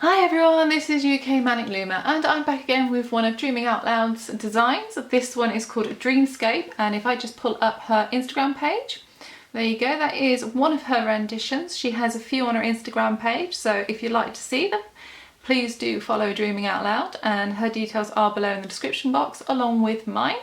Hi everyone, this is UKManicLoomer and I'm back again with one of Dreaming Out Loud's designs. This one is called Dreamscape, and if I just pull up her Instagram page, there you go, that is one of her renditions. She has a few on her Instagram page, so if you'd like to see them, please do follow Dreaming Out Loud, and her details are below in the description box along with mine.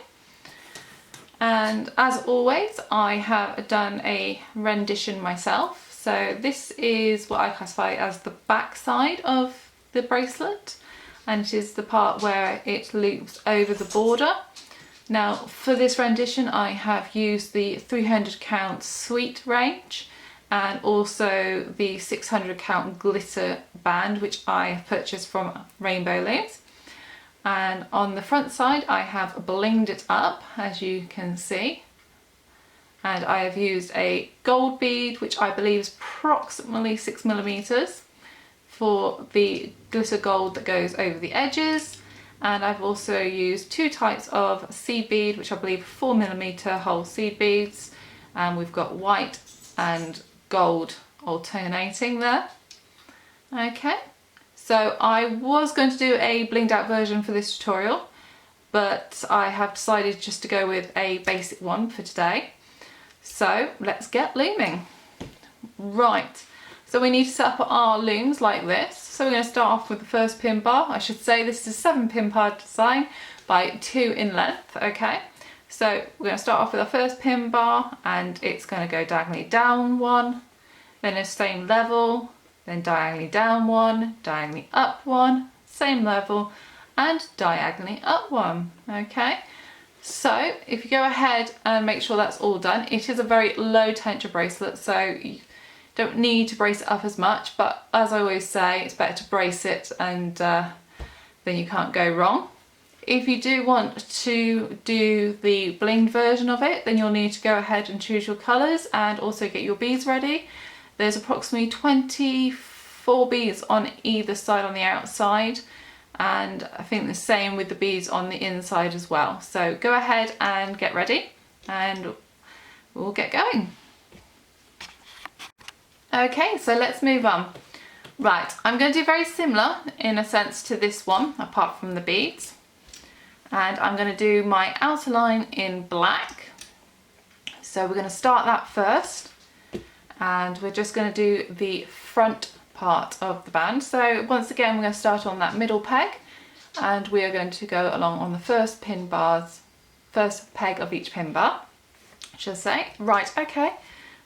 And as always, I have done a rendition myself. So this is what I classify as the back side of the bracelet, and it is the part where it loops over the border. Now for this rendition I have used the 300 count sweet range and also the 600 count glitter band, which I have purchased from Rainbow Looms. And on the front side I have blinged it up, as you can see. And I have used a gold bead, which I believe is approximately 6mm, for the glitter gold that goes over the edges. And I've also used two types of seed bead, which I believe are 4mm whole seed beads. And we've got white and gold alternating there. Okay, so I was going to do a blinged out version for this tutorial, but I have decided just to go with a basic one for today. So let's get looming. Right, so we need to set up our looms like this. So we're going to start off with the first pin bar. I should say this is a 7 pin bar design by 2 in length. Okay, so we're going to start off with our first pin bar, and it's going to go diagonally down 1, then the same level, then diagonally down 1, diagonally up 1, same level, and diagonally up 1. Okay. So if you go ahead and make sure that's all done, it is a very low tension bracelet, so you don't need to brace it up as much, but as I always say, it's better to brace it, and then you can't go wrong. If you do want to do the blinged version of it, then you'll need to go ahead and choose your colours and also get your beads ready. There's approximately 24 beads on either side on the outside, and I think the same with the beads on the inside as well. So go ahead and get ready and we'll get going. Okay, so let's move on. Right, I'm going to do very similar in a sense to this one, apart from the beads. And I'm going to do my outer line in black. So we're going to start that first, and we're just going to do the front part of the band. So once again, we're going to start on that middle peg, and we are going to go along on the first peg of each pin bar, I should say. Right, okay,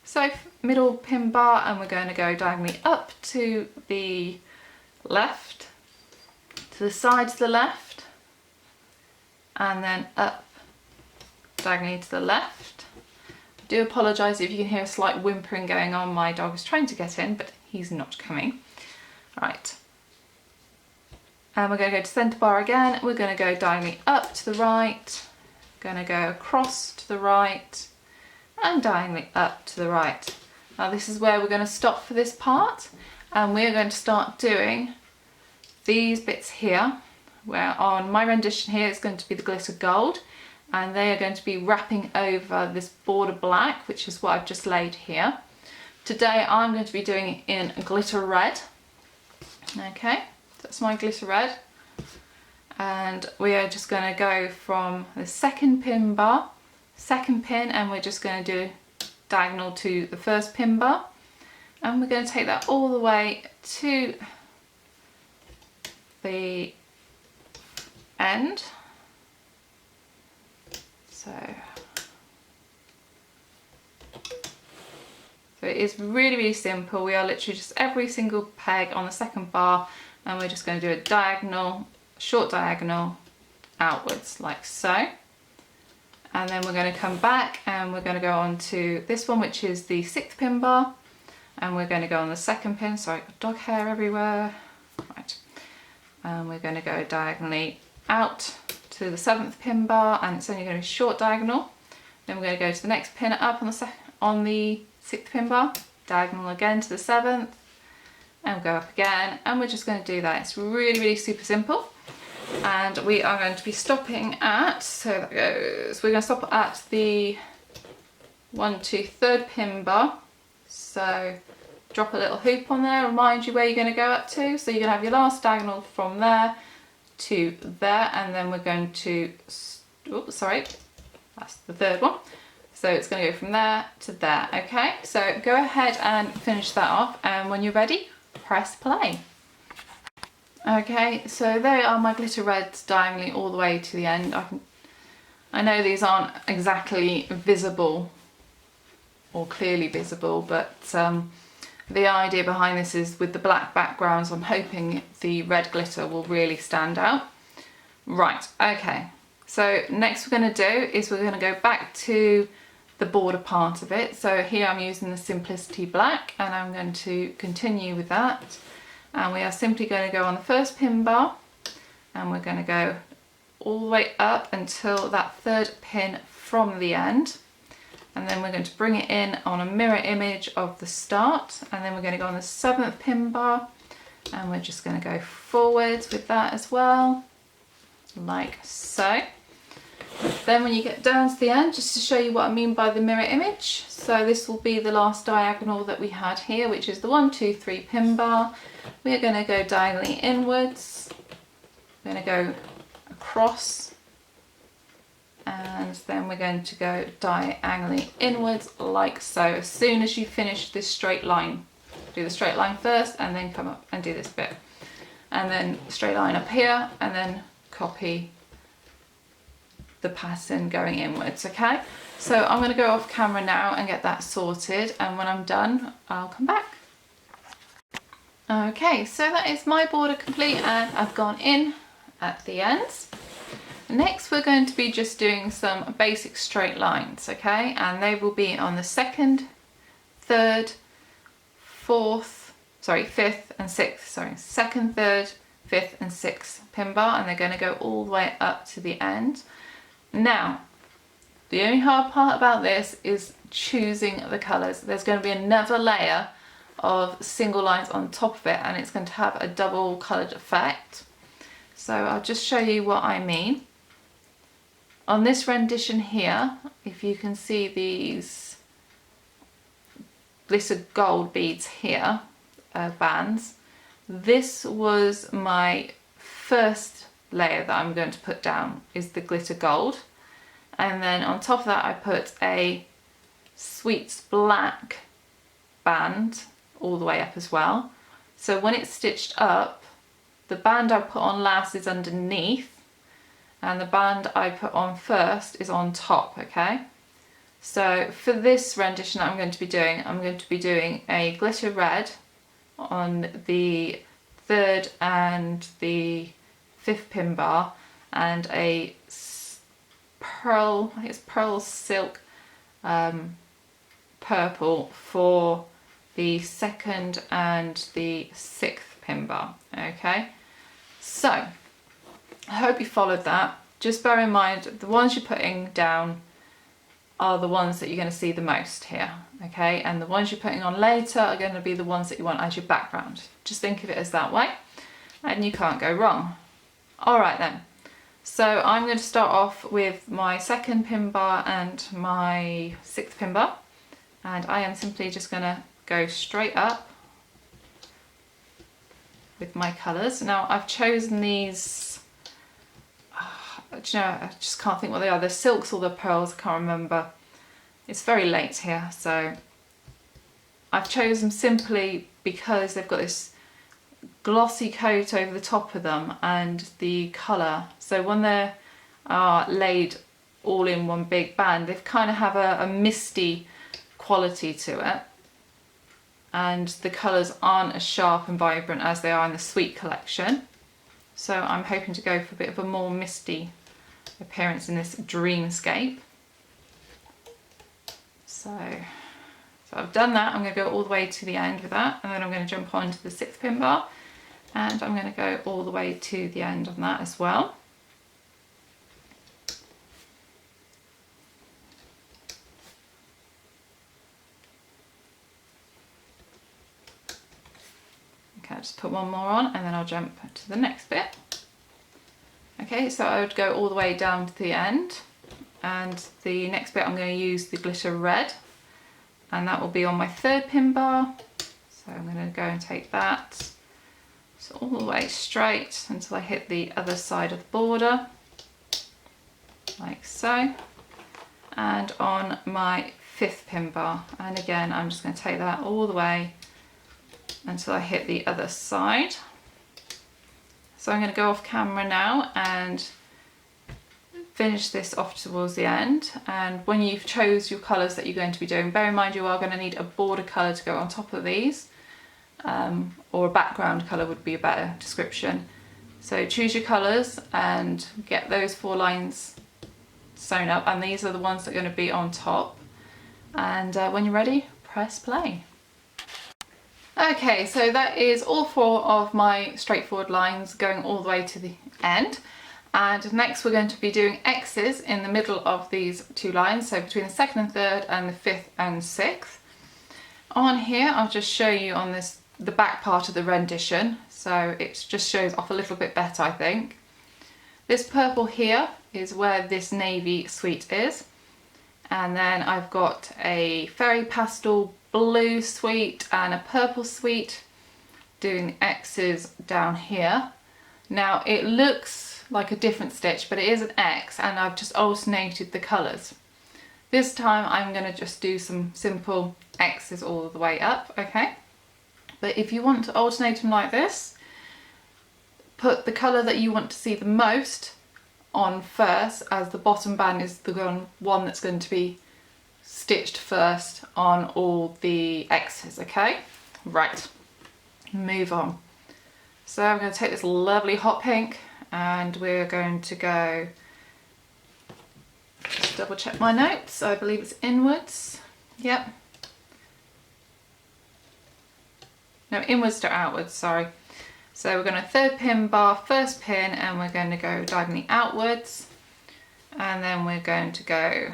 so middle pin bar, and we're going to go diagonally up to the left, to the side to the left, and then up diagonally to the left. I do apologise if you can hear a slight whimpering going on. My dog is trying to get in, but he's not coming. Right, and we're going to go to centre bar again. We're going to go diagonally up to the right, going to go across to the right, and diagonally up to the right. Now this is where we're going to stop for this part, and we're going to start doing these bits here, where on my rendition here it's going to be the glitter gold, and they are going to be wrapping over this border black, which is what I've just laid here. Today I'm going to be doing it in glitter red. Okay, that's my glitter red. And we are just going to go from the second pin bar, second pin, and we're just going to do diagonal to the first pin bar. And we're going to take that all the way to the end. So it is really, really simple. We are literally just every single peg on the second bar, and we're just going to do a diagonal, short diagonal outwards like so. And then we're going to come back and we're going to go on to this one, which is the 6th pin bar, and we're going to go on the second pin. Sorry, got dog hair everywhere. Right, and we're going to go diagonally out to the 7th pin bar, and it's only going to be short diagonal. Then we're going to go to the next pin up on the 6th pin bar, diagonal again to the 7th, and we'll go up again, and we're just going to do that. It's really, really super simple. And we are going to be stopping at, so that goes, we're going to stop at the 1, 2, 3rd pin bar. So drop a little hoop on there, remind you where you're going to go up to. So you're going to have your last diagonal from there to there, and then we're going to, oops, sorry, that's the third one. So it's going to go from there to there, okay? So go ahead and finish that off, and when you're ready, press play. Okay, so there are my glitter reds diagonally all the way to the end. I know these aren't exactly visible or clearly visible, but the idea behind this is with the black backgrounds, I'm hoping the red glitter will really stand out. Right, okay, so next we're going to do is we're going to go back to the border part of it. So here I'm using the Simplicity Black, and I'm going to continue with that. And we are simply going to go on the first pin bar, and we're going to go all the way up until that third pin from the end. And then we're going to bring it in on a mirror image of the start, and then we're going to go on the 7th pin bar, and we're just going to go forwards with that as well, like so. Then when you get down to the end, just to show you what I mean by the mirror image, so this will be the last diagonal that we had here, which is the 1, 2, 3 pin bar. We're going to go diagonally inwards, we're going to go across, and then we're going to go diagonally inwards like so. As soon as you finish this straight line, do the straight line first and then come up and do this bit, and then straight line up here, and then copy the pattern going inwards, okay? So I'm going to go off camera now and get that sorted, and when I'm done I'll come back. Okay, so that is my border complete, and I've gone in at the ends. Next we're going to be just doing some basic straight lines, okay, and they will be on the 2nd, 3rd, 4th, sorry, 5th and 6th, sorry, 2nd, 3rd, 5th and 6th pin bar, and they're going to go all the way up to the end. Now, the only hard part about this is choosing the colours. There's going to be another layer of single lines on top of it, and it's going to have a double coloured effect. So I'll just show you what I mean. On this rendition here, if you can see these glitter gold beads here, bands, this was my first layer that I'm going to put down, is the glitter gold, and then on top of that I put a sweets black band all the way up as well. So when it's stitched up, the band I put on last is underneath, and the band I put on first is on top, okay? So for this rendition that I'm going to be doing a glitter red on the 3rd and the 5th pin bar, and a pearl, I think it's pearl silk purple for the 2nd and the 6th pin bar, okay? So I hope you followed that. Just bear in mind the ones you're putting down are the ones that you're going to see the most here, okay? And the ones you're putting on later are going to be the ones that you want as your background. Just think of it as that way, and you can't go wrong. Alright then, so I'm going to start off with my 2nd pin bar and my 6th pin bar, and I am simply just going to go straight up with my colours. Now I've chosen these, do you know, I just can't think what they are. They're silks or they're pearls, I can't remember. It's very late here, so I've chosen simply because they've got this glossy coat over the top of them and the colour. So when they're laid all in one big band, they kind of have a misty quality to it, and the colours aren't as sharp and vibrant as they are in the Sweet collection. So I'm hoping to go for a bit of a more misty appearance in this Dreamscape. So I've done that. I'm going to go all the way to the end with that, and then I'm going to jump on to the 6th pin bar, and I'm going to go all the way to the end on that as well. Okay, I'll just put one more on and then I'll jump to the next bit. Okay, so I would go all the way down to the end, and the next bit I'm going to use the glitter red, and that will be on my 3rd pin bar. So I'm going to go and take that so all the way straight until I hit the other side of the border, like so, and on my 5th pin bar. And again, I'm just going to take that all the way until I hit the other side. So I'm going to go off camera now and finish this off towards the end. And when you've chose your colours that you're going to be doing, bear in mind you are going to need a border colour to go on top of these, or a background colour would be a better description. So choose your colours and get those 4 lines sewn up, and these are the ones that are going to be on top. And when you're ready, press play. Okay, so that is all 4 of my straightforward lines going all the way to the end. And next we're going to be doing X's in the middle of these 2 lines, so between the 2nd and 3rd and the 5th and 6th. On here I'll just show you on the back part of the rendition, so it just shows off a little bit better, I think. This purple here is where this navy sweet is, and then I've got a fairy pastel blue sweet and a purple sweet doing X's down here. Now it looks like a different stitch, but it is an X, and I've just alternated the colours. This time I'm going to just do some simple X's all the way up, okay? But if you want to alternate them like this, put the colour that you want to see the most on first, as the bottom band is the one that's going to be stitched first on all the X's, okay? Right, move on. So I'm going to take this lovely hot pink, and we're going to go, just double check my notes, I believe it's inwards, yep. No, inwards to outwards, sorry. So we're going to 3rd pin bar, 1st pin, and we're going to go diagonally outwards, and then we're going to go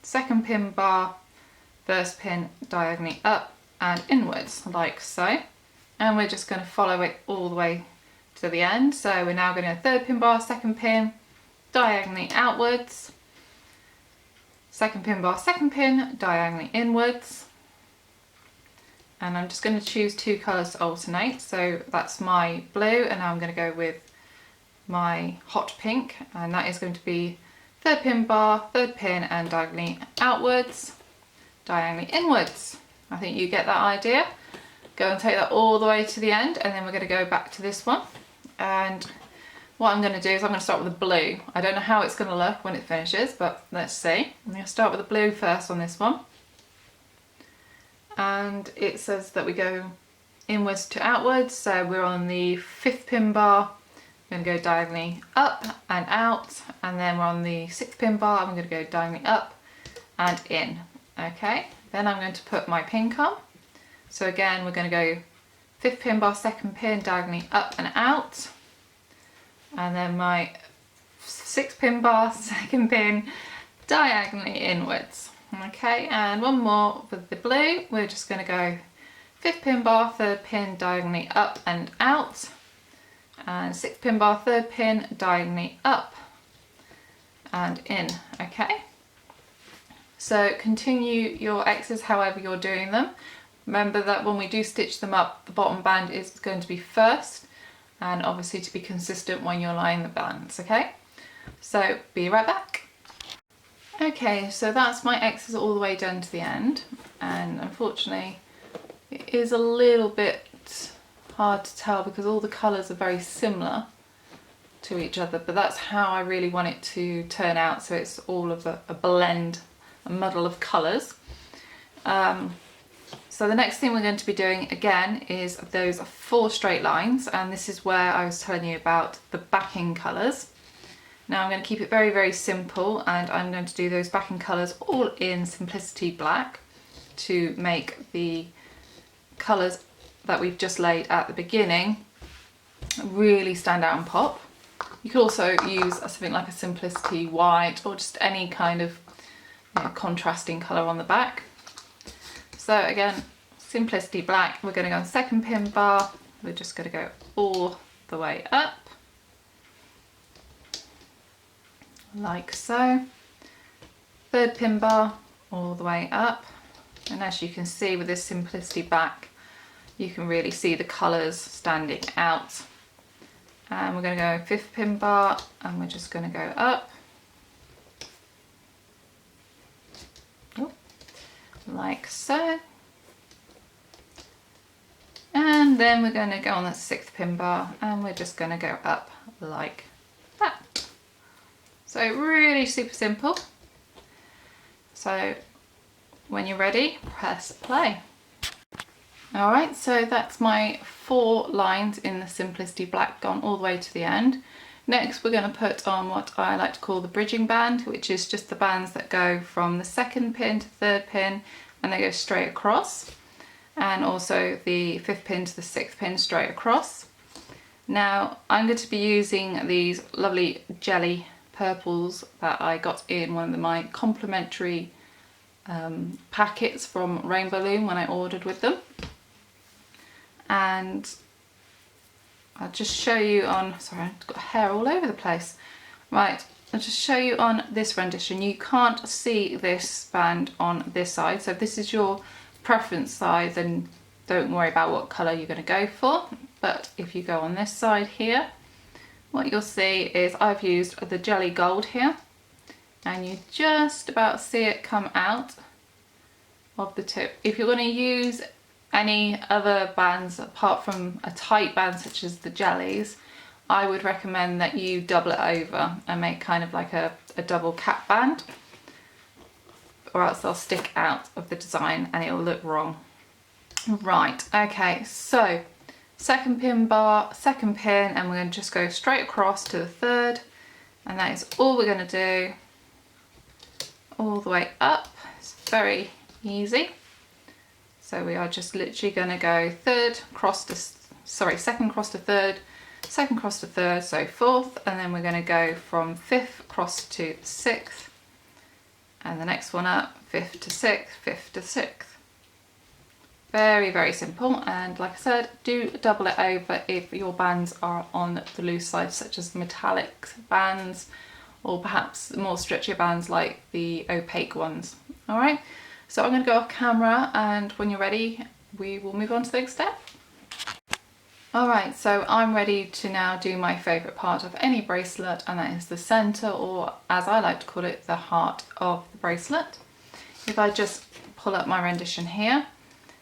2nd pin bar, 1st pin, diagonally up and inwards, like so. And we're just going to follow it all the way to the end. So we're now going to 3rd pin bar, 2nd pin, diagonally outwards, 2nd pin bar, 2nd pin, diagonally inwards. And I'm just going to choose 2 colours to alternate. So that's my blue, and now I'm going to go with my hot pink, and that is going to be 3rd pin bar, 3rd pin, and diagonally outwards, diagonally inwards. I think you get that idea. Go and take that all the way to the end, and then we're going to go back to this one. And what I'm going to do is I'm going to start with the blue. I don't know how it's going to look when it finishes, but let's see. I'm going to start with the blue first on this one. And it says that we go inwards to outwards, so we're on the 5th pin bar. I'm going to go diagonally up and out, and then we're on the 6th pin bar. I'm going to go diagonally up and in. Okay, then I'm going to put my pink on. So again, we're going to go 5th pin bar, 2nd pin, diagonally up and out, and then my 6th pin bar, 2nd pin, diagonally inwards. Okay, and one more with the blue. We're just going to go 5th pin bar, 3rd pin, diagonally up and out, and 6th pin bar, 3rd pin, diagonally up and in. Okay, so continue your X's however you're doing them. Remember that when we do stitch them up, the bottom band is going to be first, and obviously to be consistent when you're lining the bands, okay? So be right back. Okay, so that's my X's all the way done to the end, and unfortunately it is a little bit hard to tell because all the colours are very similar to each other, but that's how I really want it to turn out, so it's all of a blend, a muddle of colours. So the next thing we're going to be doing again is those 4 straight lines, and this is where I was telling you about the backing colours. Now I'm going to keep it very, very simple, and I'm going to do those backing colours all in Simplicity Black to make the colours that we've just laid at the beginning really stand out and pop. You could also use something like a Simplicity White, or just any kind of contrasting colour on the back. So again, Simplicity Black, we're going to go on 2nd pin bar, we're just going to go all the way up, like so, 3rd pin bar, all the way up, and as you can see with this Simplicity Black, you can really see the colours standing out. And we're going to go 5th pin bar, and we're just going to go up. Like so. And then we're going to go on the 6th pin bar, and we're just going to go up like that. So really super simple. So when you're ready, press play. Alright, so that's my 4 lines in the Simplicity Black gone all the way to the end. Next we're going to put on what I like to call the bridging band, which is just the bands that go from the 2nd pin to 3rd pin and they go straight across, and also the 5th pin to the 6th pin straight across. Now I'm going to be using these lovely jelly purples that I got in one of my complimentary packets from Dreamin.out.loud when I ordered with them. And I'll just show you on, sorry, I've got hair all over the place. Right, I'll just show you on this rendition. You can't see this band on this side, so if this is your preference side, then don't worry about what colour you're going to go for. But if you go on this side here, what you'll see is I've used the jelly gold here, and you just about see it come out of the tip. If you're going to use any other bands apart from a tight band such as the jellies, I would recommend that you double it over and make kind of like a double cap band, or else they'll stick out of the design and it'll look wrong. Right, okay, so 2nd pin bar, 2nd pin, and we're going to just go straight across to the 3rd, and that is all we're going to do all the way up. It's very easy. So we are just literally going to go 2nd cross to 3rd, 2nd cross to 3rd, so 4th, and then we're going to go from 5th cross to 6th, and the next one up, 5th to 6th, 5th to 6th. Very, very simple, and like I said, do double it over if your bands are on the loose side, such as metallic bands, or perhaps more stretchier bands like the opaque ones. Alright, so I'm going to go off camera, and when you're ready, we will move on to the next step. Alright, so I'm ready to now do my favourite part of any bracelet, and that is the centre, or as I like to call it, the heart of the bracelet. If I just pull up my rendition here,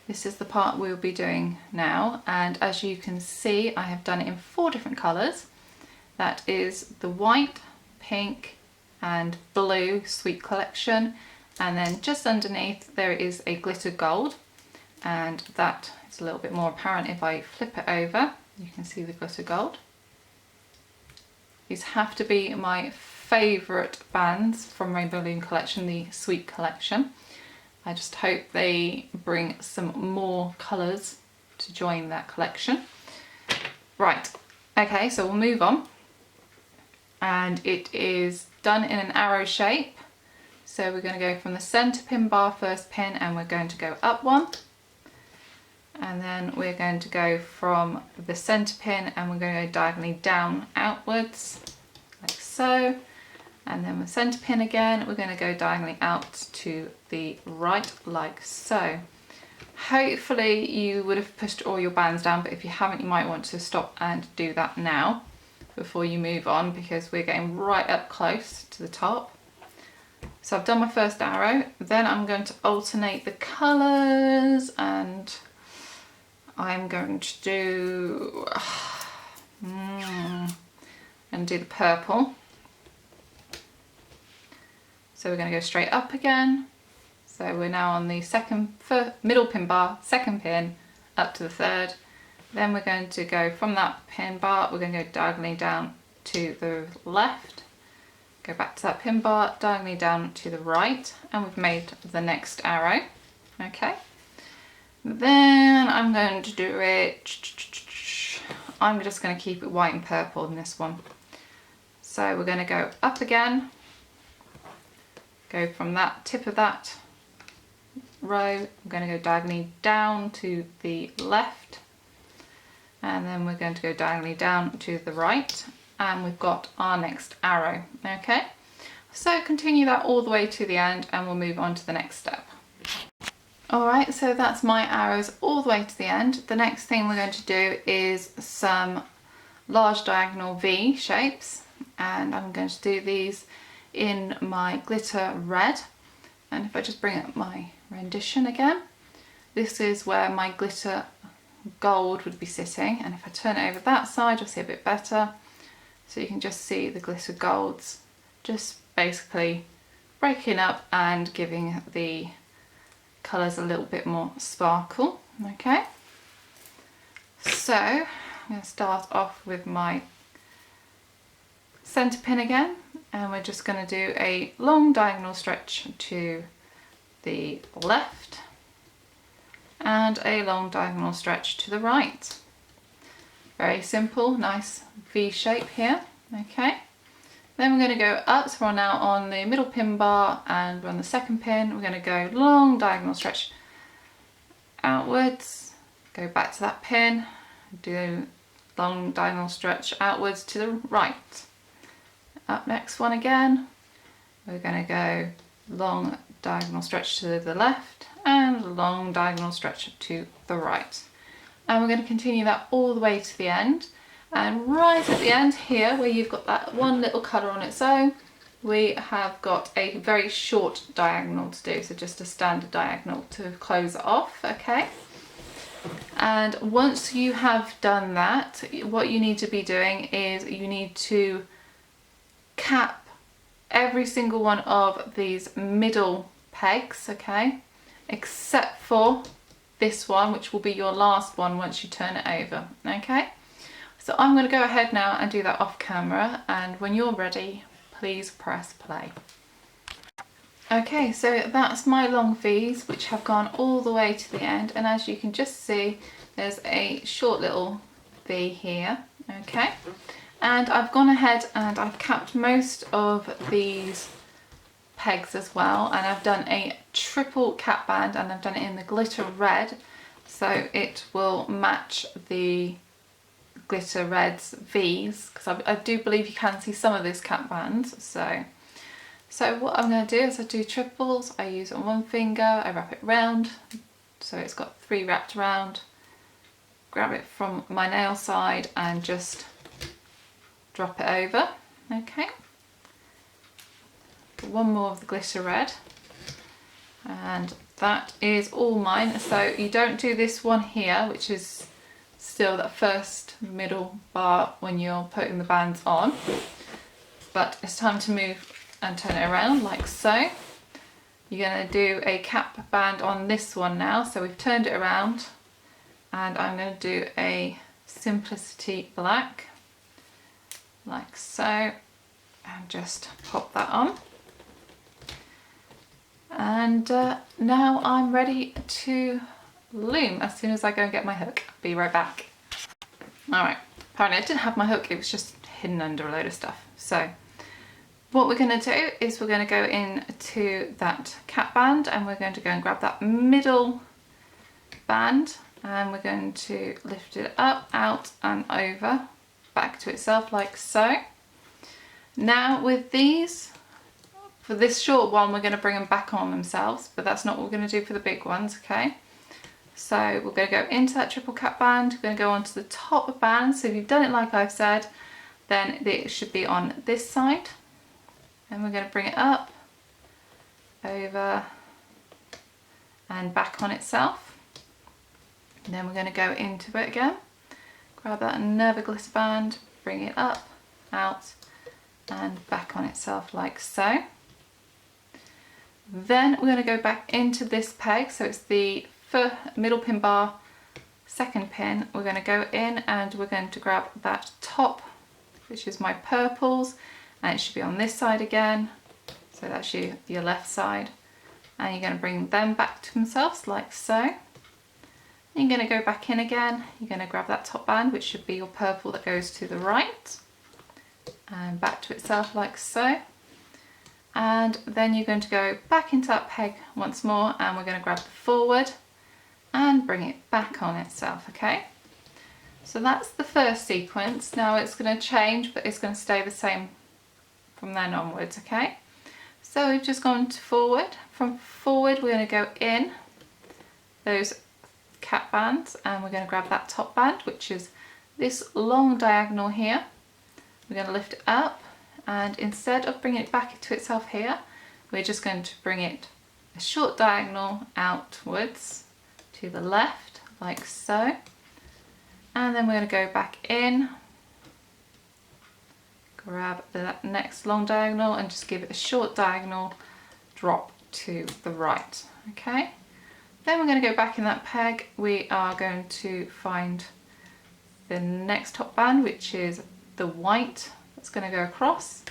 this is the part we'll be doing now, and as you can see I have done it in 4 different colours. That is the white, pink and blue Sweet Collection, and then just underneath there is a glitter gold, and that is a little bit more apparent if I flip it over. You can see the glitter gold. These have to be my favourite bands from Dreamin.out.loud collection, the Sweet Collection. I just hope they bring some more colours to join that collection. Right, okay, so we'll move on. And it is done in an arrow shape. So we're going to go from the centre pin bar, 1st pin, and we're going to go up 1. And then we're going to go from the centre pin and we're going to go diagonally down outwards, like so. And then with centre pin again, we're going to go diagonally out to the right, like so. Hopefully you would have pushed all your bands down, but if you haven't, you might want to stop and do that now before you move on, because we're getting right up close to the top. So I've done my first arrow, then I'm going to alternate the colours, and I'm going to do the purple. So we're going to go straight up again. So we're now on the middle pin bar, 2nd pin, up to the 3rd. Then we're going to go from that pin bar, we're going to go diagonally down to the left, go back to that pin bar, diagonally down to the right, and we've made the next arrow. Okay. Then I'm going to do it, I'm just going to keep it white and purple in this one. So we're going to go up again, go from that tip of that row, I'm going to go diagonally down to the left, and then we're going to go diagonally down to the right, and we've got our next arrow. Okay, so continue that all the way to the end and we'll move on to the next step. Alright, so that's my arrows all the way to the end. The next thing we're going to do is some large diagonal V shapes, and I'm going to do these in my glitter red. And if I just bring up my rendition again, this is where my glitter gold would be sitting, and if I turn it over that side you'll see a bit better. So you can just see the glitter golds just basically breaking up and giving the colours a little bit more sparkle. Okay, so I'm going to start off with my centre pin again, and we're just going to do a long diagonal stretch to the left and a long diagonal stretch to the right. Very simple, nice V shape here. Okay, then we're going to go up, so we're now on the middle pin bar and we're on the second pin. We're going to go long diagonal stretch outwards, go back to that pin, do long diagonal stretch outwards to the right. Up next one again, we're going to go long diagonal stretch to the left and long diagonal stretch to the right. And we're going to continue that all the way to the end. And right at the end here, where you've got that one little colour on its own, we have got a very short diagonal to do, so just a standard diagonal to close it off. Okay, and once you have done that, what you need to be doing is you need to cap every single one of these middle pegs, okay, except for this one, which will be your last one once you turn it over. Okay, so I'm going to go ahead now and do that off camera, and when you're ready please press play. Okay, so that's my long V's which have gone all the way to the end, and as you can just see there's a short little V here. Okay, and I've gone ahead and I've capped most of these pegs as well, and I've done a triple cap band, and I've done it in the glitter red so it will match the glitter red's V's, because I do believe you can see some of these cap bands. So what I'm going to do is I do triples, I use it on one finger, I wrap it round so it's got 3 wrapped around, grab it from my nail side and just drop it over. Okay, one more of the glitter red, and that is all mine. So you don't do this one here, which is still that first middle bar when you're putting the bands on, but it's time to move and turn it around like so. You're going to do a cap band on this one now, so we've turned it around, and I'm going to do a Simplicity black like so, and just pop that on. And now I'm ready to loom as soon as I go and get my hook. Be right back. Alright, apparently I didn't have my hook, it was just hidden under a load of stuff. So what we're going to do is we're going to go into that cap band, and we're going to go and grab that middle band, and we're going to lift it up, out and over, back to itself like so. Now with these, for this short one we're going to bring them back on themselves, but that's not what we're going to do for the big ones. Okay, so we're going to go into that triple cap band, we're going to go onto the top of band. So if you've done it like I've said, then it should be on this side, and we're going to bring it up, over and back on itself. And then we're going to go into it again, grab that another glitter band, bring it up, out and back on itself like so. Then we're going to go back into this peg, so it's the middle pin bar, second pin. We're going to go in and we're going to grab that top, which is my purples, and it should be on this side again, so that's your left side, and you're going to bring them back to themselves like so. You're going to go back in again, you're going to grab that top band, which should be your purple that goes to the right, and back to itself like so. And then you're going to go back into that peg once more, and we're going to grab the forward and bring it back on itself. Okay, so that's the first sequence. Now it's going to change, but it's going to stay the same from then onwards. Okay, so we've just gone to forward. From forward we're going to go in, those cap bands, and we're going to grab that top band, which is this long diagonal here. We're going to lift it up, and instead of bringing it back to itself here, we're just going to bring it a short diagonal outwards to the left, like so. And then we're going to go back in, grab the next long diagonal and just give it a short diagonal drop to the right. Okay, then we're going to go back in that peg. We are going to find the next top band, which is the white that's going to go across.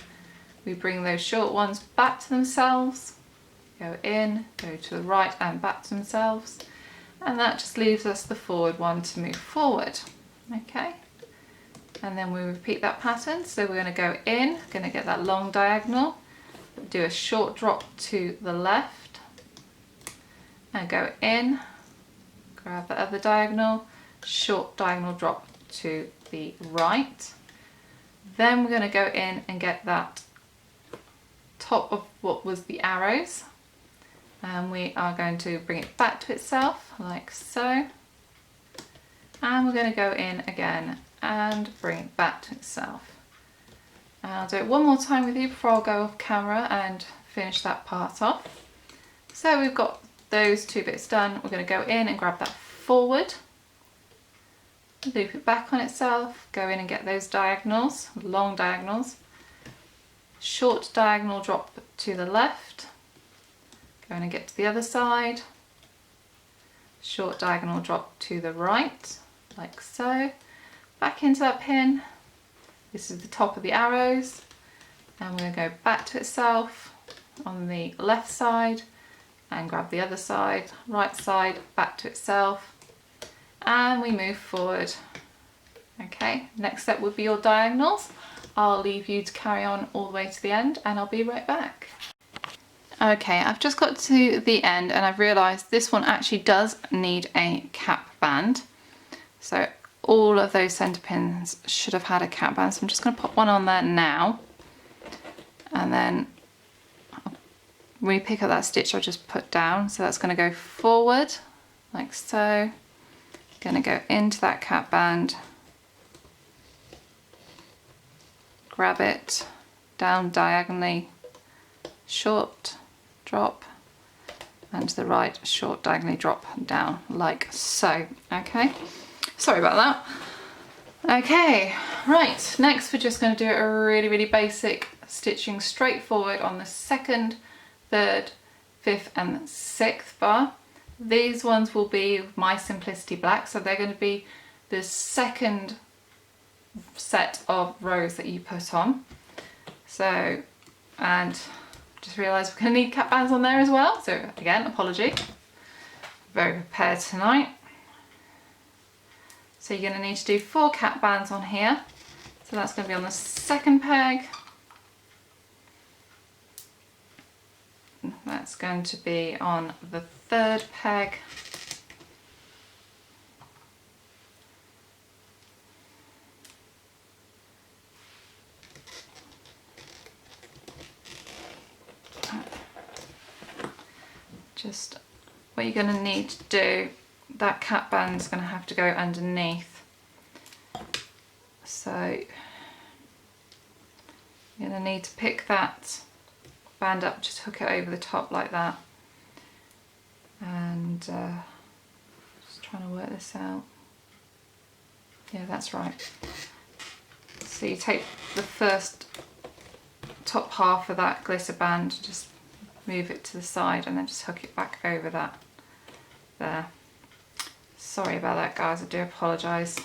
We bring those short ones back to themselves, go in, go to the right and back to themselves, and that just leaves us the forward one to move forward. Okay, and then we repeat that pattern. So we're going to go in, going to get that long diagonal, do a short drop to the left and go in, grab the other diagonal, short diagonal drop to the right. Then we're going to go in and get that top of what was the arrows, and we are going to bring it back to itself like so, and we're going to go in again and bring it back to itself. And I'll do it one more time with you before I'll go off camera and finish that part off. So we've got those two bits done. We're going to go in and grab that forward, loop it back on itself, go in and get those diagonals, long diagonals, short diagonal drop to the left, go in and get to the other side, short diagonal drop to the right, like so, back into that pin. This is the top of the arrows, and we're going to go back to itself on the left side and grab the other side, right side, back to itself, and we move forward. Okay, next step would be your diagonals. I'll leave you to carry on all the way to the end, and I'll be right back. Okay, I've just got to the end and I've realised this one actually does need a cap band. So all of those centre pins should have had a cap band, so I'm just going to put one on there now, and then when we pick up that stitch I'll just put down. So that's going to go forward like so, going to go into that cap band, grab it down diagonally, short drop, and to the right, short diagonally drop down like so. Okay, sorry about that. Okay, right, next we're just going to do a really basic stitching straight forward on the second, third, fifth and sixth bar. These ones will be my Simplicity Black, so they're going to be the second set of rows that you put on. So, and just realised we're going to need cap bands on there as well, so again, apology. Very prepared tonight. So you're going to need to do 4 cap bands on here. So that's going to be on the second peg. That's going to be on the third peg. Just what you're going to need to do, that cap band is going to have to go underneath. So you're going to need to pick that band up, just hook it over the top like that, and just trying to work this out. Yeah, that's right. So you take the first top half of that glitter band, just move it to the side and then just hook it back over that there. Sorry about that guys, I do apologise.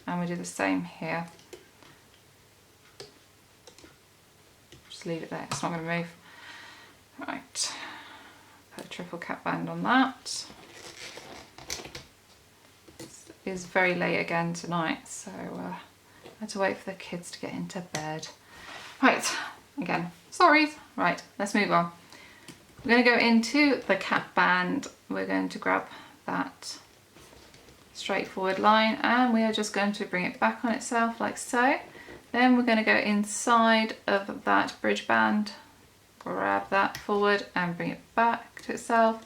And we do the same here. Just leave it there, it's not going to move. Right, put a triple cap band on that. It is very late again tonight, so I had to wait for the kids to get into bed. Right, again, sorry. Right, let's move on. We're going to go into the cap band. We're going to grab that straightforward line and we are just going to bring it back on itself like so. Then we're going to go inside of that bridge band, grab that forward and bring it back to itself,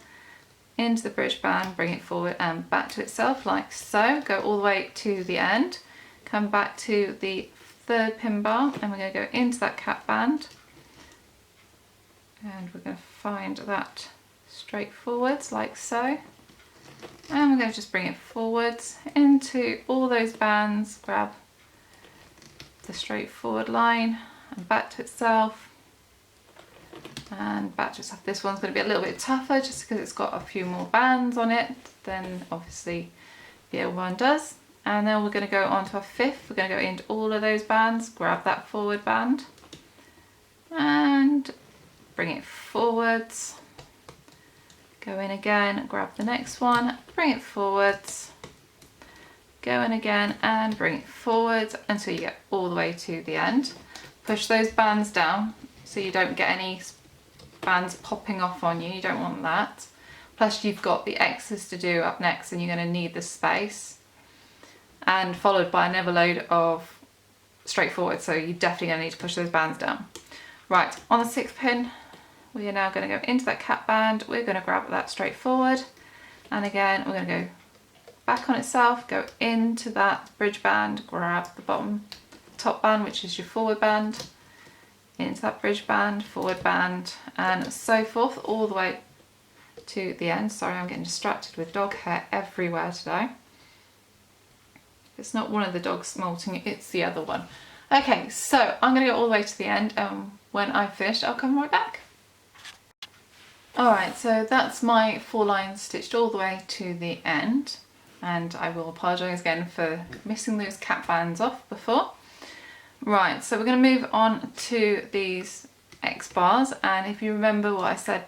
into the bridge band, bring it forward and back to itself like so. Go all the way to the end, come back to the third pin bar, and we're going to go into that cap band, and we're going to find that straight forwards like so, and we're going to just bring it forwards into all those bands, grab the straight forward line and back to itself and back to itself. This one's going to be a little bit tougher just because it's got a few more bands on it than obviously the other one does. And then we're going to go on to our fifth. We're going to go into all of those bands, grab that forward band and bring it forwards, go in again, grab the next one, bring it forwards, go in again and bring it forwards until you get all the way to the end. Push those bands down so you don't get any bands popping off on you, you don't want that. Plus you've got the X's to do up next and you're going to need the space, and followed by another load of straight forward, so you're definitely going to need to push those bands down. Right, on the sixth pin we are now going to go into that cap band, we're going to grab that straight forward, and again we're going to go back on itself, go into that bridge band, grab the bottom top band which is your forward band, into that bridge band, forward band, and so forth all the way to the end. Sorry, I'm getting distracted with dog hair everywhere today. It's not one of the dogs molting, it's the other one. Okay, so I'm going to go all the way to the end. When I've finished, I'll come right back. Alright, so that's my 4 lines stitched all the way to the end, and I will apologise again for missing those cap bands off before. Right, so we're going to move on to these X bars, and if you remember what I said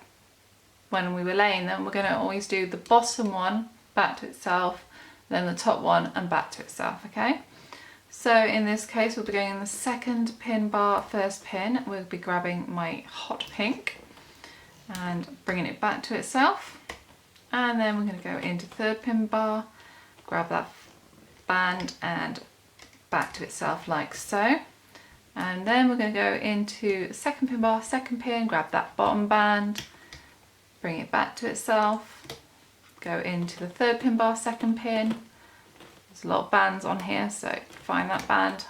when we were laying them, we're going to always do the bottom one back to itself, then the top one and back to itself, okay? So in this case we'll be going in the second pin bar, first pin, we'll be grabbing my hot pink and bringing it back to itself, and then we're going to go into third pin bar, grab that band and back to itself like so, and then we're going to go into second pin bar, second pin, grab that bottom band, bring it back to itself, go into the third pin bar, second pin. There's a lot of bands on here, so find that band,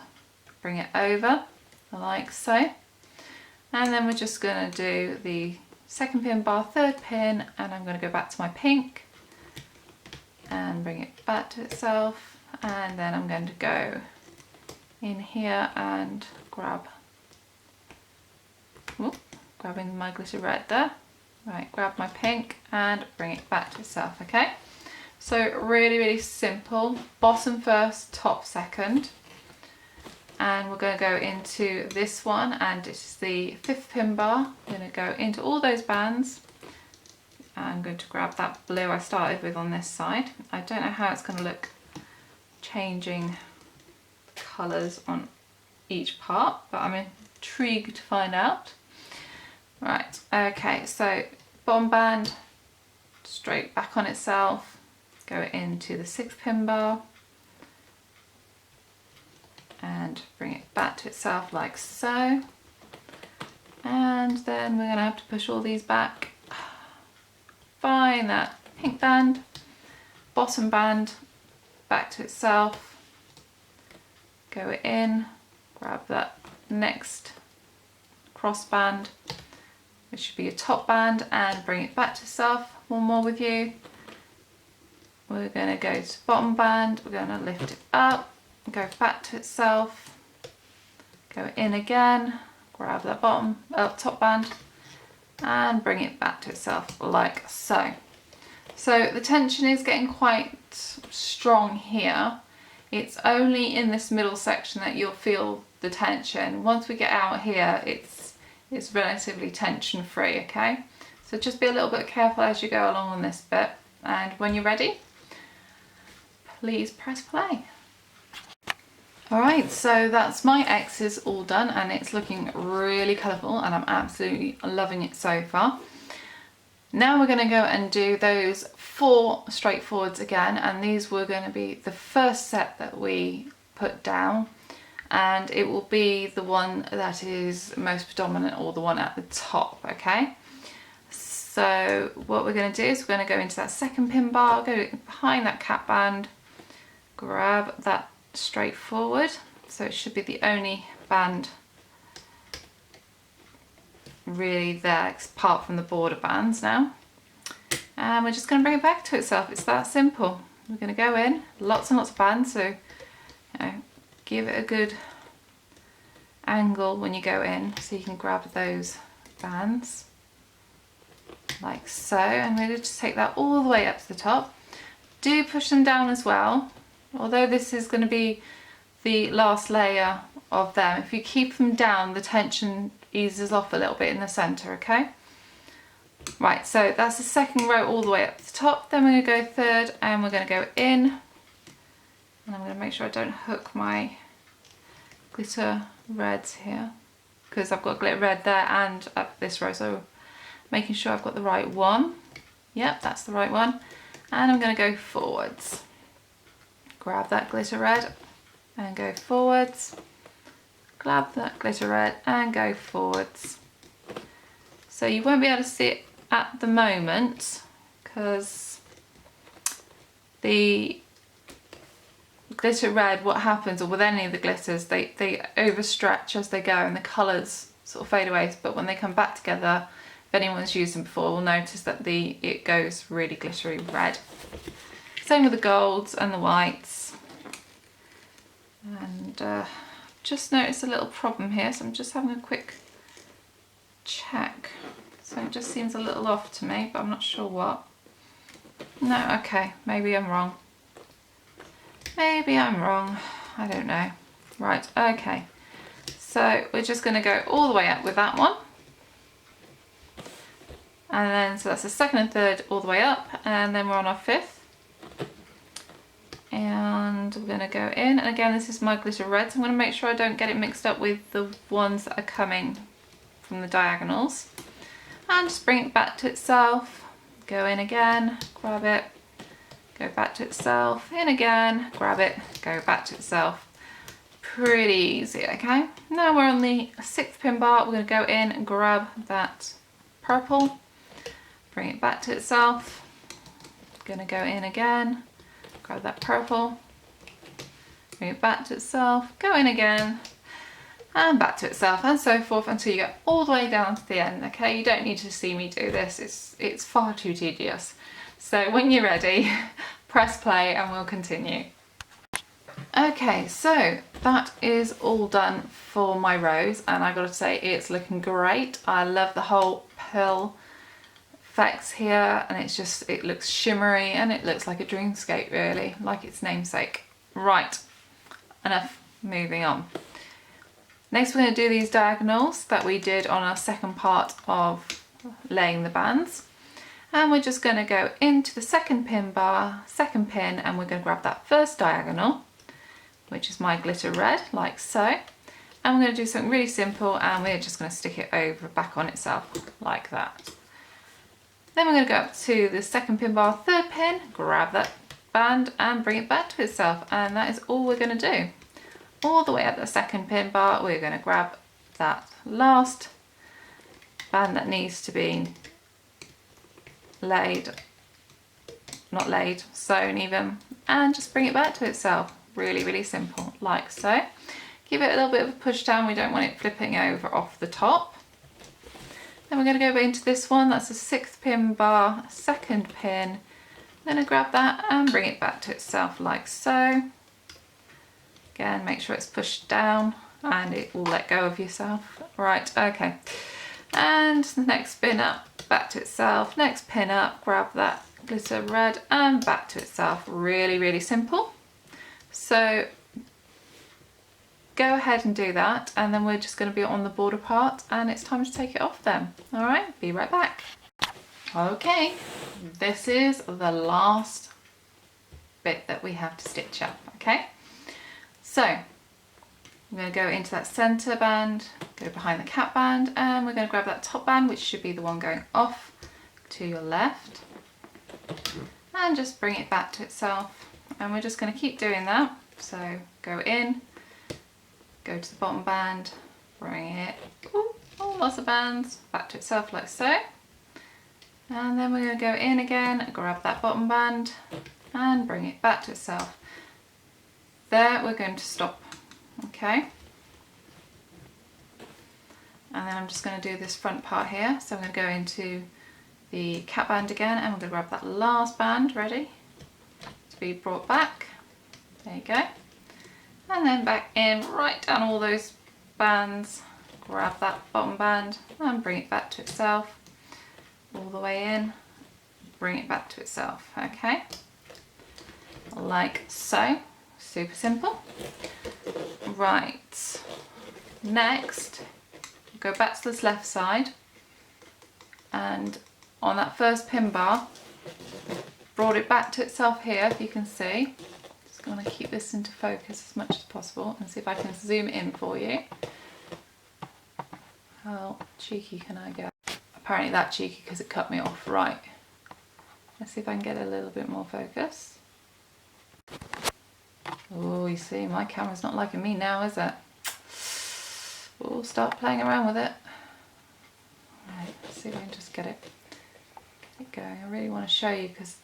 bring it over like so, and then we're just going to do the second pin bar, third pin, and I'm going to go back to my pink and bring it back to itself, and then I'm going to go in here and grabbing my glitter red there. Right, grab my pink and bring it back to itself, okay? So really simple, bottom first, top second. And we're going to go into this one, and it's the fifth pin bar. I'm going to go into all those bands. I'm going to grab that blue I started with on this side. I don't know how it's going to look changing colours on each part, but I'm intrigued to find out. Right, okay, so bottom band, straight back on itself, go into the sixth pin bar and bring it back to itself like so, and then we're going to have to push all these back, find that pink band, bottom band, back to itself, go in, grab that next cross band, which should be a top band, and bring it back to itself. One more with you. We're going to go to bottom band, we're going to lift it up, go back to itself, go in again, grab that top band and bring it back to itself like so. So the tension is getting quite strong here. It's only in this middle section that you'll feel the tension. Once we get out here, it's relatively tension free, okay? So just be a little bit careful as you go along on this bit, and when you're ready, please press play. Alright, so that's my X's all done, and it's looking really colourful and I'm absolutely loving it so far. Now we're going to go and do those 4 straightforwards again, and these were going to be the first set that we put down, and it will be the one that is most predominant, or the one at the top, okay? So So what we're going to do is we're going to go into that second pin bar, go behind that cap band, grab that straight forward. So it should be the only band really there apart from the border bands now. And we're just going to bring it back to itself. It's that simple. We're going to go in, lots and lots of bands, so give it a good angle when you go in so you can grab those bands like so, and we're going to just take that all the way up to the top. Do push them down as well, although this is going to be the last layer of them. If you keep them down, the tension eases off a little bit in the center, okay? Right, so that's the second row all the way up to the top. Then we're going to go third, and we're going to go in, and I'm going to make sure I don't hook my glitter reds here, because I've got glitter red there and up this row, so making sure I've got the right one. Yep, that's the right one. And I'm going to go forwards. Grab that glitter red and go forwards. Grab that glitter red and go forwards. So you won't be able to see it at the moment because the glitter red, what happens, or with any of the glitters, they overstretch as they go and the colours sort of fade away, but when they come back together, if anyone's used them before will notice that it goes really glittery red. Same with the golds and the whites. And just noticed a little problem here, so I'm just having a quick check. So it just seems a little off to me, but I'm not sure what. No, okay, maybe I'm wrong. Maybe I'm wrong, I don't know. Right, okay. So we're just going to go all the way up with that one. And then, so that's the second and third all the way up, and then we're on our fifth. And we're going to go in, and again this is my glitter red, so I'm going to make sure I don't get it mixed up with the ones that are coming from the diagonals. And just bring it back to itself, go in again, grab it, go back to itself, in again, grab it, go back to itself. Pretty easy, okay? Now we're on the sixth pin bar, we're going to go in and grab that purple, bring it back to itself, going to go in again, grab that purple, bring it back to itself, go in again, and back to itself, and so forth until you get all the way down to the end, okay? You don't need to see me do this, it's far too tedious. So when you're ready, press play and we'll continue. Okay, so that is all done for my rose, and I gotta say it's looking great. I love the whole pearl effects here, and it looks shimmery and it looks like a dreamscape, really, like its namesake. Right, enough moving on. Next we're going to do these diagonals that we did on our second part of laying the bands. And we're just going to go into the second pin bar, second pin, and we're going to grab that first diagonal, which is my glitter red, like so. And we're going to do something really simple, and we're just going to stick it over back on itself, like that. Then we're going to go up to the second pin bar, third pin, grab that band and bring it back to itself, and that is all we're going to do. All the way up the second pin bar, we're going to grab that last band that needs to be sewn even, and just bring it back to itself. Really, really simple, like so. Give it a little bit of a push down, we don't want it flipping over off the top. Then we're going to go into this one, that's the sixth pin bar, second pin. I'm going to grab that and bring it back to itself like so. Again, make sure it's pushed down and it will let go of yourself. Right, okay. And the next pin up, back to itself. Next pin up, grab that glitter red and back to itself. Really, really simple. So go ahead and do that, and then we're just going to be on the border part, and it's time to take it off then. All right, be right back. Okay, this is the last bit that we have to stitch up, okay? So I'm going to go into that centre band, go behind the cap band, and we're going to grab that top band, which should be the one going off to your left, and just bring it back to itself. And we're just going to keep doing that. So go in, go to the bottom band, bring it, lots of bands, back to itself like so. And then we're going to go in again, grab that bottom band and bring it back to itself. There we're going to stop, okay? And then I'm just going to do this front part here. So I'm going to go into the cap band again and we're going to grab that last band, ready to be brought back. There you go. And then back in, right down all those bands, grab that bottom band and bring it back to itself. All the way in, bring it back to itself, okay? Like so, super simple. Right, next, go back to this left side and on that first pin bar, brought it back to itself here, if you can see. Just going to keep this into focus as much as possible and see if I can zoom in for you. How cheeky can I get? Apparently that cheeky because it cut me off. Right, let's see if I can get a little bit more focus. Oh, you see, my camera's not liking me now, is it? We'll start playing around with it. Right, let's see if I can just get it going. I really want to show you because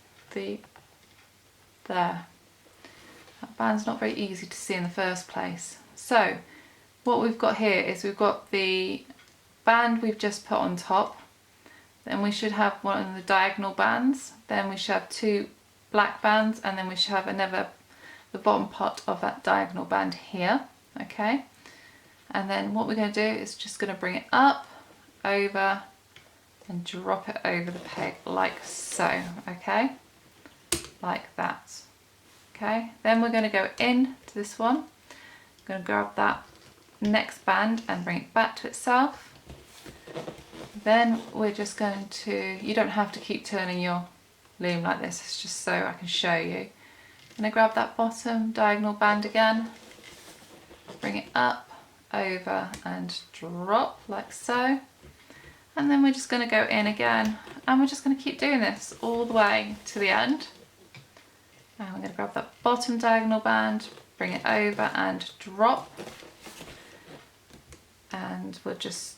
that band's not very easy to see in the first place. So what we've got here is we've got the band we've just put on top. Then we should have one of the diagonal bands, then we should have two black bands, and then we should have the bottom part of that diagonal band here, okay? And then what we're going to do is just going to bring it up, over, and drop it over the peg like so, okay? Like that, okay? Then we're going to go in to this one, I'm going to grab that next band and bring it back to itself. Then we're just going to, you don't have to keep turning your loom like this, it's just so I can show you. I'm going to grab that bottom diagonal band again, bring it up, over and drop like so. And then we're just going to go in again and we're just going to keep doing this all the way to the end. And we're going to grab that bottom diagonal band, bring it over and drop. And we'll just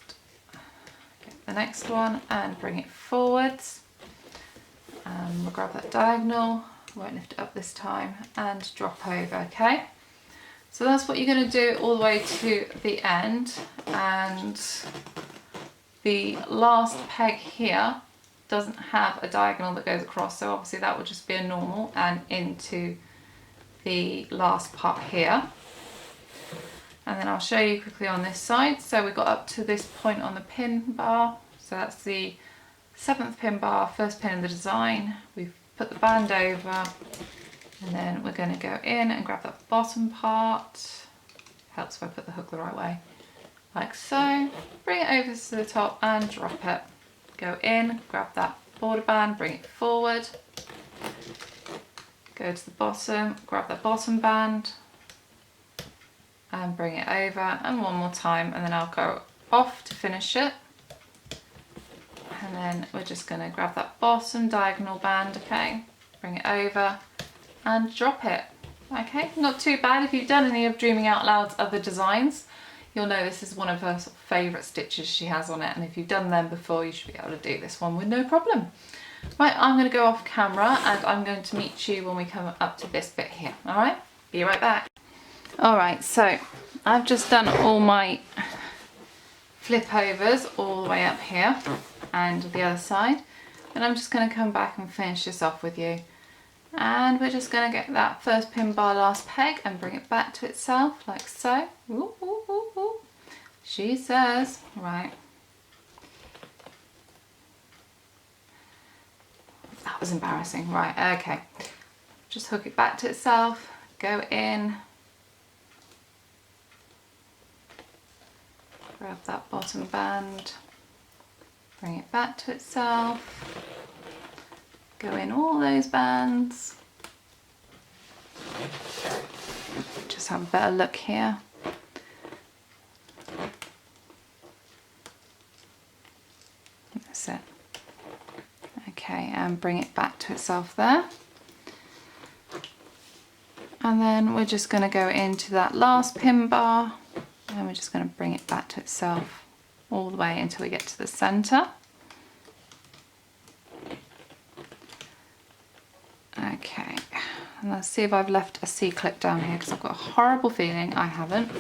the next one and bring it forwards. We'll grab that diagonal, won't lift it up this time, and drop over, okay? So that's what you're going to do all the way to the end, and the last peg here doesn't have a diagonal that goes across, so obviously that will just be a normal and into the last part here. And then I'll show you quickly on this side. So we got up to this point on the pin bar. So that's the 7th pin bar, first pin in the design. We've put the band over and then we're going to go in and grab that bottom part. Helps if I put the hook the right way. Like so. Bring it over to the top and drop it. Go in, grab that border band, bring it forward. Go to the bottom, grab that bottom band, and bring it over, and one more time, and then I'll go off to finish it. And then we're just going to grab that bottom diagonal band, okay, bring it over and drop it. Okay, not too bad. If you've done any of Dreaming Out Loud's other designs, you'll know this is one of her favourite stitches she has on it, and if you've done them before you should be able to do this one with no problem. Right, I'm going to go off camera and I'm going to meet you when we come up to this bit here. Alright, be right back. Alright, so I've just done all my flip overs all the way up here and the other side, and I'm just going to come back and finish this off with you. And we're just going to get that first pin bar last peg and bring it back to itself like so. Ooh, ooh, ooh, ooh. She says, right. That was embarrassing. Right, okay. Just hook it back to itself, go in, grab that bottom band, bring it back to itself, go in all those bands. Just have a better look here. That's it. Okay, and bring it back to itself there. And then we're just going to go into that last pin bar and we're just going to bring it back to itself all the way until we get to the center. And let's see if I've left a C-clip down here, because I've got a horrible feeling I haven't.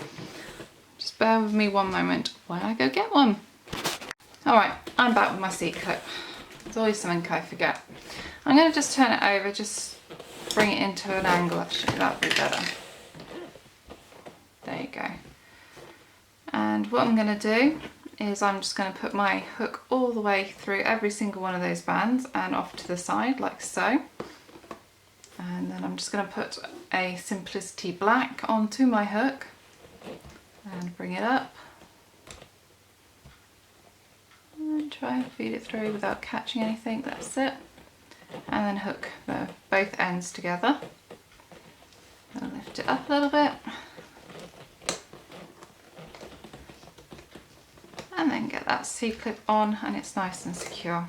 Just bear with me one moment while I go get one. Alright, I'm back with my C-clip. There's always something I forget. I'm going to just turn it over, just bring it into an angle actually, that would be better. There you go. And what I'm going to do is I'm just going to put my hook all the way through every single one of those bands and off to the side like so. And then I'm just going to put a Simplicity Black onto my hook and bring it up. And try and feed it through without catching anything, that's it. And then hook both ends together. I'll lift it up a little bit. And then get that C-clip on and it's nice and secure.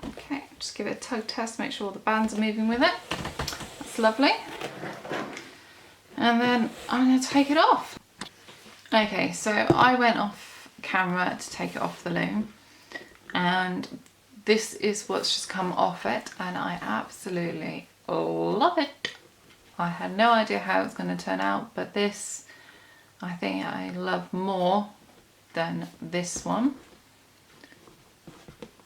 Okay, just give it a tug test, make sure all the bands are moving with it. That's lovely. And then I'm going to take it off. Okay, so I went off camera to take it off the loom and this is what's just come off it and I absolutely love it. I had no idea how it's going to turn out, but this I think I love more than this one.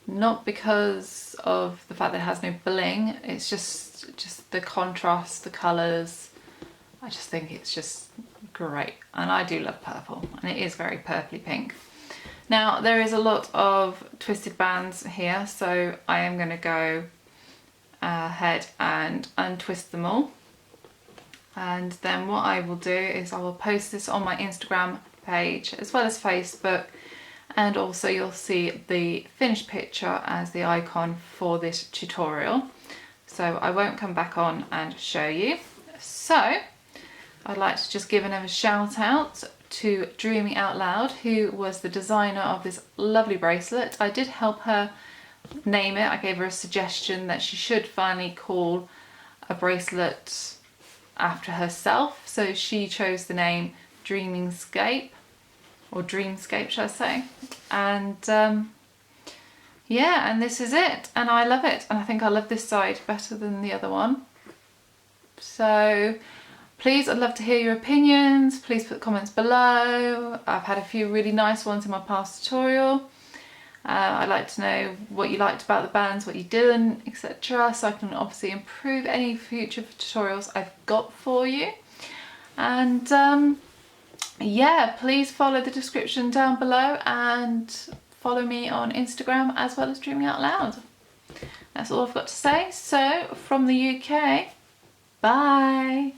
Not because of the fact that it has no bling, it's just the contrast, the colours. I just think it's just great, and I do love purple, and it is very purpley pink. Now there is a lot of twisted bands here, so I am going to go ahead and untwist them all. And then what I will do is I will post this on my Instagram page as well as Facebook, and also you'll see the finished picture as the icon for this tutorial. So I won't come back on and show you. So I'd like to just give another shout out to Dreamin.out.loud, who was the designer of this lovely bracelet. I did help her name it. I gave her a suggestion that she should finally call a bracelet after herself, so she chose the name Scape, or Dreamscape should I say, and yeah, and this is it, and I love it, and I think I love this side better than the other one. So please, I'd love to hear your opinions. Please put comments below. I've had a few really nice ones in my past tutorial. I'd like to know what you liked about the bands, what you didn't, etc. So I can obviously improve any future tutorials I've got for you. And yeah, please follow the description down below and follow me on Instagram as well as Dreamin.out.loud. That's all I've got to say. So from the UK, bye.